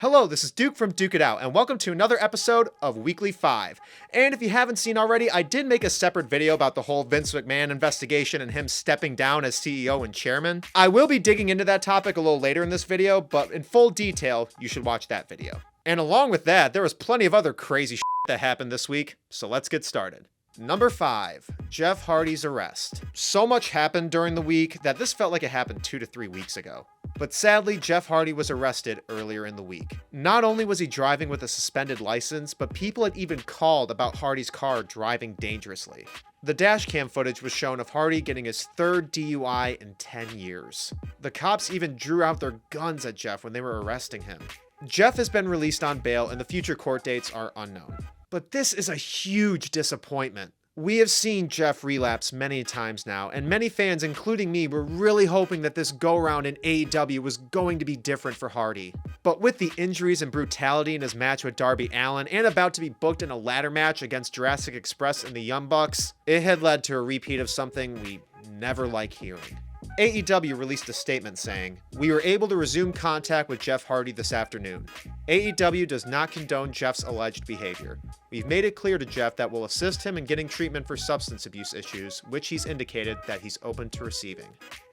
Hello, this is Duke from Duke It Out, and welcome to another episode of Weekly 5. And if you haven't seen already, I did make a separate video about the whole Vince McMahon investigation and him stepping down as CEO and chairman. I will be digging into that topic a little later in this video, but in full detail, you should watch that video. And along with that, there was plenty of other crazy shit that happened this week, so let's get started. Number 5, Jeff Hardy's arrest. So much happened during the week that this felt like it happened 2 to 3 weeks ago. But sadly, Jeff Hardy was arrested earlier in the week. Not only was he driving with a suspended license, but people had even called about Hardy's car driving dangerously. The dashcam footage was shown of Hardy getting his third DUI in 10 years. The cops even drew out their guns at Jeff when they were arresting him. Jeff has been released on bail and the future court dates are unknown. But this is a huge disappointment. We have seen Jeff relapse many times now, and many fans, including me, were really hoping that this go-round in AEW was going to be different for Hardy. But with the injuries and brutality in his match with Darby Allin, and about to be booked in a ladder match against Jurassic Express and the Young Bucks, it had led to a repeat of something we never like hearing. AEW released a statement saying, "We were able to resume contact with Jeff Hardy this afternoon. AEW does not condone Jeff's alleged behavior. We've made it clear to Jeff that we'll assist him in getting treatment for substance abuse issues, which he's indicated that he's open to receiving.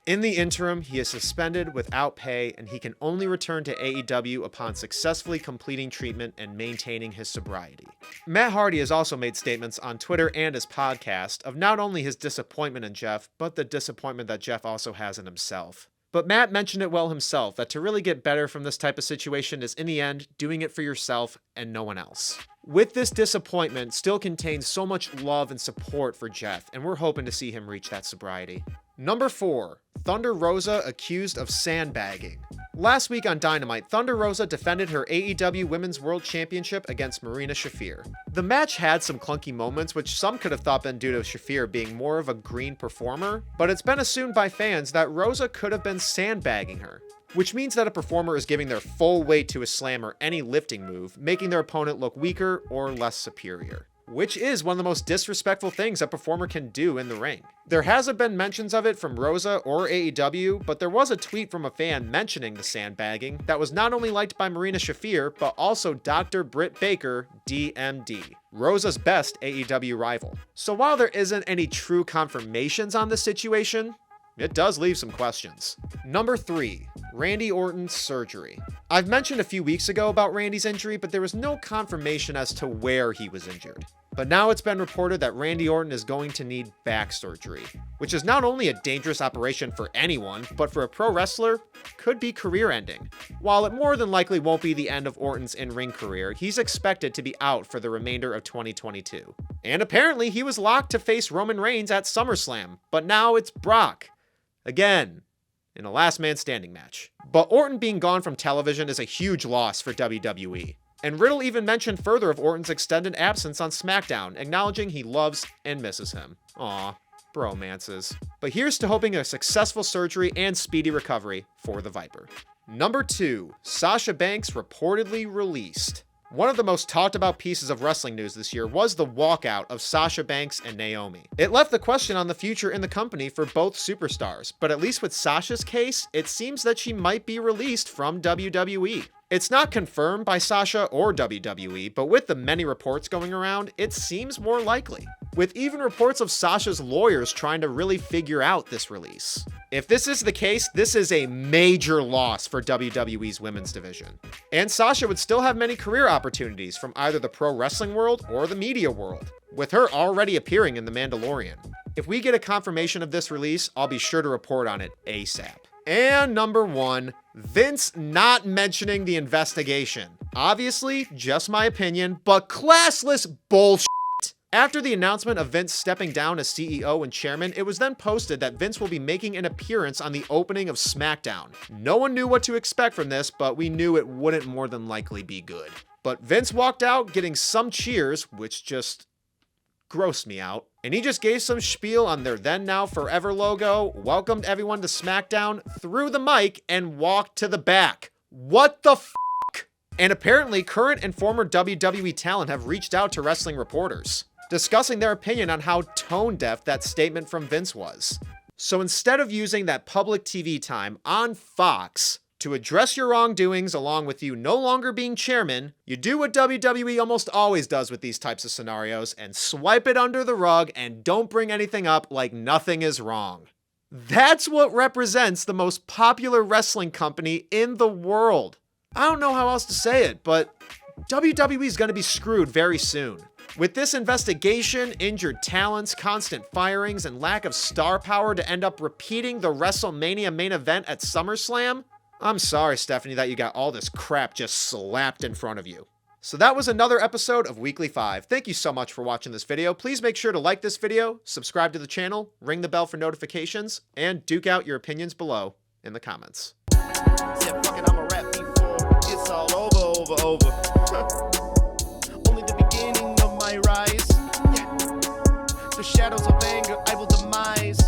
In the interim, he is suspended without pay and he can only return to AEW upon successfully completing treatment and maintaining his sobriety." Matt Hardy has also made statements on Twitter and his podcast of not only his disappointment in Jeff, but the disappointment that Jeff also has in himself. But Matt mentioned it well himself, that to really get better from this type of situation is in the end doing it for yourself and no one else. With this disappointment still contains so much love and support for Jeff, and we're hoping to see him reach that sobriety. Number 4, Thunder Rosa accused of sandbagging. Last week on Dynamite, Thunder Rosa defended her AEW Women's World Championship against Marina Shafir. The match had some clunky moments, which some could have thought been due to Shafir being more of a green performer, but it's been assumed by fans that Rosa could have been sandbagging her, which means that a performer is giving their full weight to a slam or any lifting move, making their opponent look weaker or less superior. Which is one of the most disrespectful things a performer can do in the ring. There hasn't been mentions of it from Rosa or AEW, but there was a tweet from a fan mentioning the sandbagging that was not only liked by Marina Shafir, but also Dr. Britt Baker, DMD, Rosa's best AEW rival. So while there isn't any true confirmations on the situation, it does leave some questions. Number 3, Randy Orton's surgery. I've mentioned a few weeks ago about Randy's injury, but there was no confirmation as to where he was injured. But now it's been reported that Randy Orton is going to need back surgery, which is not only a dangerous operation for anyone, but for a pro wrestler, could be career-ending. While it more than likely won't be the end of Orton's in-ring career, he's expected to be out for the remainder of 2022. And apparently he was locked to face Roman Reigns at SummerSlam, but now it's Brock. Again, in a last man standing match. But Orton being gone from television is a huge loss for WWE. And Riddle even mentioned further of Orton's extended absence on SmackDown, acknowledging he loves and misses him. Aw, bromances. But here's to hoping a successful surgery and speedy recovery for the Viper. Number 2, Sasha Banks reportedly released. One of the most talked about pieces of wrestling news this year was the walkout of Sasha Banks and Naomi. It left the question on the future in the company for both superstars, but at least with Sasha's case, it seems that she might be released from WWE. It's not confirmed by Sasha or WWE, but with the many reports going around, it seems more likely, with even reports of Sasha's lawyers trying to really figure out this release. If this is the case, this is a major loss for WWE's women's division. And Sasha would still have many career opportunities from either the pro wrestling world or the media world, with her already appearing in The Mandalorian. If we get a confirmation of this release, I'll be sure to report on it ASAP. And number 1, Vince not mentioning the investigation. Obviously, just my opinion, but classless bullshit. After the announcement of Vince stepping down as CEO and chairman, it was then posted that Vince will be making an appearance on the opening of SmackDown. No one knew what to expect from this, but we knew it wouldn't more than likely be good. But Vince walked out getting some cheers, which just grossed me out. And he just gave some spiel on their then now forever logo, welcomed everyone to SmackDown, threw the mic, and walked to the back. What the f***? And apparently current and former WWE talent have reached out to wrestling reporters, discussing their opinion on how tone-deaf that statement from Vince was. So instead of using that public TV time on Fox, To address your wrongdoings along with you no longer being chairman, you do what WWE almost always does with these types of scenarios and swipe it under the rug and don't bring anything up like nothing is wrong. That's what represents the most popular wrestling company in the world. I don't know how else to say it, but WWE is going to be screwed very soon. With this investigation, injured talents, constant firings, and lack of star power to end up repeating the WrestleMania main event at SummerSlam, I'm sorry, Stephanie, that you got all this crap just slapped in front of you. So that was another episode of Weekly 5. Thank you so much for watching this video. Please make sure to like this video, subscribe to the channel, ring the bell for notifications, and duke out your opinions below in the comments. Said, fuck it, I'm a rap before it's all over. Only the beginning of my rise. Yeah. The shadows of anger I will demise.